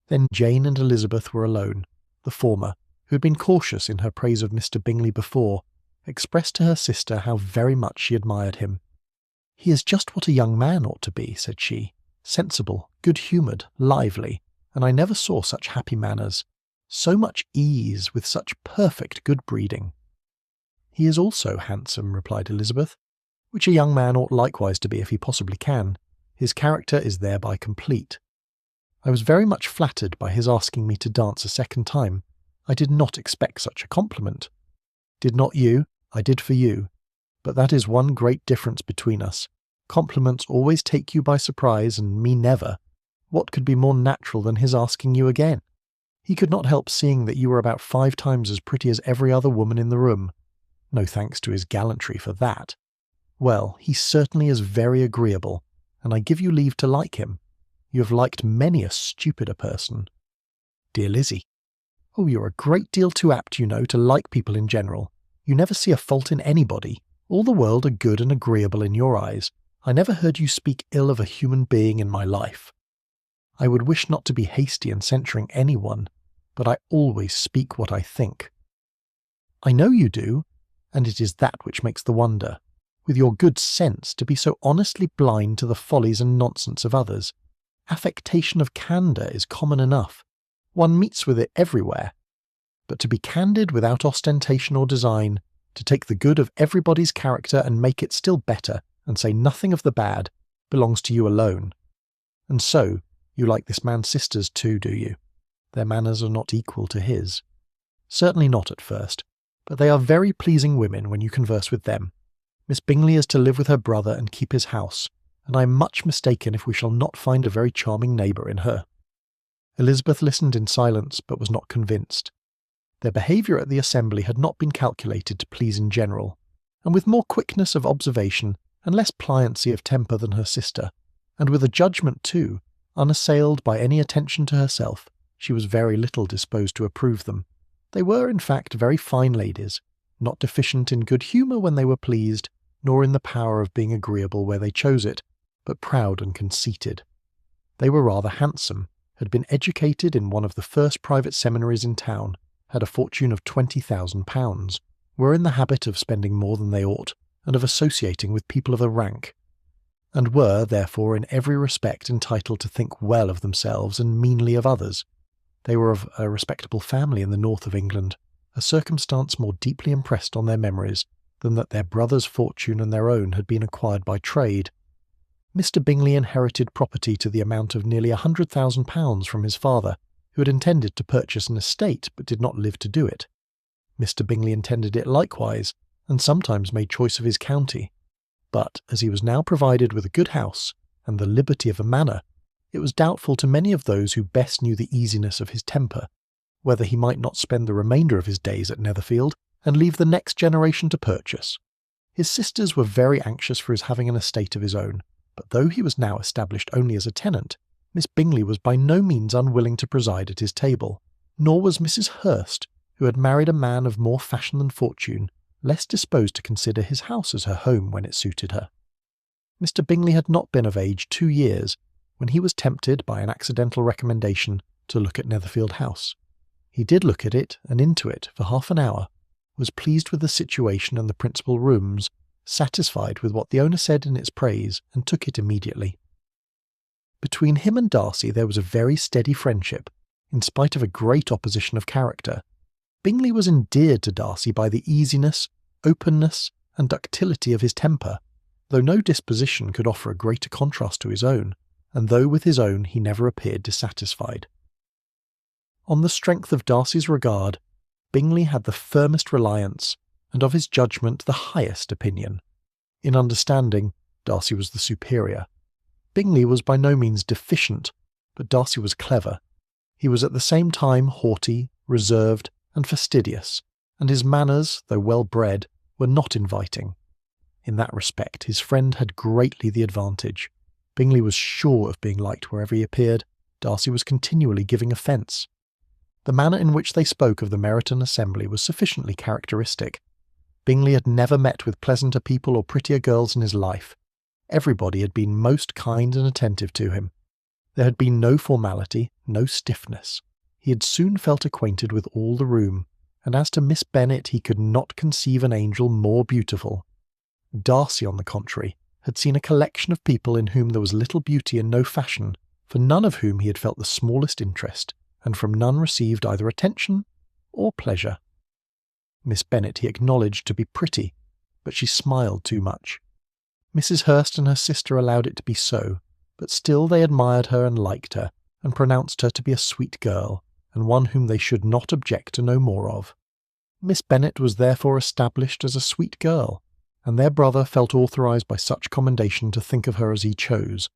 Then Jane and Elizabeth were alone. The former, who had been cautious in her praise of Mr. Bingley before, expressed to her sister how very much she admired him. "He is just what a young man ought to be," said she, "sensible, good-humoured, lively, and I never saw such happy manners, so much ease, with such perfect good-breeding." "He is also handsome," replied Elizabeth, "which a young man ought likewise to be if he possibly can. His character is thereby complete. I was very much flattered by his asking me to dance a second time. I did not expect such a compliment. Did not you? I did for you. But that is one great difference between us. Compliments always take you by surprise, and me never. What could be more natural than his asking you again? He could not help seeing that you were about 5 times as pretty as every other woman in the room. No thanks to his gallantry for that. Well, he certainly is very agreeable, and I give you leave to like him. You have liked many a stupider person." "Dear Lizzie." "Oh, you're a great deal too apt, you know, to like people in general. You never see a fault in anybody. All the world are good and agreeable in your eyes. I never heard you speak ill of a human being in my life. I would wish not to be hasty in censuring anyone, but I always speak what I think." "I know you do, and it is that which makes the wonder. With your good sense, to be so honestly blind to the follies and nonsense of others. Affectation of candour is common enough. One meets with it everywhere. But to be candid without ostentation or design, to take the good of everybody's character and make it still better, and say nothing of the bad, belongs to you alone. And so, you like this man's sisters too, do you? Their manners are not equal to his." "Certainly not at first, but they are very pleasing women when you converse with them. Miss Bingley is to live with her brother and keep his house, and I am much mistaken if we shall not find a very charming neighbour in her." Elizabeth listened in silence, but was not convinced. Their behaviour at the assembly had not been calculated to please in general, and with more quickness of observation and less pliancy of temper than her sister, and with a judgment too, unassailed by any attention to herself, she was very little disposed to approve them. They were, in fact, very fine ladies, not deficient in good humour when they were pleased, nor in the power of being agreeable where they chose it, but proud and conceited. They were rather handsome, had been educated in one of the first private seminaries in town, had a fortune of £20,000, were in the habit of spending more than they ought, and of associating with people of a rank, and were, therefore, in every respect entitled to think well of themselves and meanly of others. They were of a respectable family in the north of England, a circumstance more deeply impressed on their memories than that their brother's fortune and their own had been acquired by trade. Mr. Bingley inherited property to the amount of nearly £100,000 from his father, who had intended to purchase an estate but did not live to do it. Mr. Bingley intended it likewise, and sometimes made choice of his county. But as he was now provided with a good house and the liberty of a manor, it was doubtful to many of those who best knew the easiness of his temper, whether he might not spend the remainder of his days at Netherfield and leave the next generation to purchase. His sisters were very anxious for his having an estate of his own, but though he was now established only as a tenant, Miss Bingley was by no means unwilling to preside at his table, nor was Mrs. Hurst, who had married a man of more fashion than fortune, less disposed to consider his house as her home when it suited her. Mr. Bingley had not been of age 2 years when he was tempted by an accidental recommendation to look at Netherfield House. He did look at it and into it for half an hour, was pleased with the situation and the principal rooms, satisfied with what the owner said in its praise, and took it immediately. Between him and Darcy there was a very steady friendship, in spite of a great opposition of character. Bingley was endeared to Darcy by the easiness, openness, and ductility of his temper, though no disposition could offer a greater contrast to his own, and though with his own he never appeared dissatisfied. On the strength of Darcy's regard, Bingley had the firmest reliance, and of his judgment the highest opinion. In understanding, Darcy was the superior. Bingley was by no means deficient, but Darcy was clever. He was at the same time haughty, reserved, and fastidious, and his manners, though well bred, were not inviting. In that respect his friend had greatly the advantage. Bingley was sure of being liked wherever he appeared. Darcy was continually giving offence. The manner in which they spoke of the Meryton Assembly was sufficiently characteristic. Bingley had never met with pleasanter people or prettier girls in his life. Everybody had been most kind and attentive to him. There had been no formality, no stiffness. He had soon felt acquainted with all the room, and as to Miss Bennet he could not conceive an angel more beautiful. Darcy, on the contrary, had seen a collection of people in whom there was little beauty and no fashion, for none of whom he had felt the smallest interest, and from none received either attention or pleasure. Miss Bennet he acknowledged to be pretty, but she smiled too much. Mrs. Hurst and her sister allowed it to be so, but still they admired her and liked her, and pronounced her to be a sweet girl, and one whom they should not object to know more of. Miss Bennet was therefore established as a sweet girl, and their brother felt authorised by such commendation to think of her as he chose,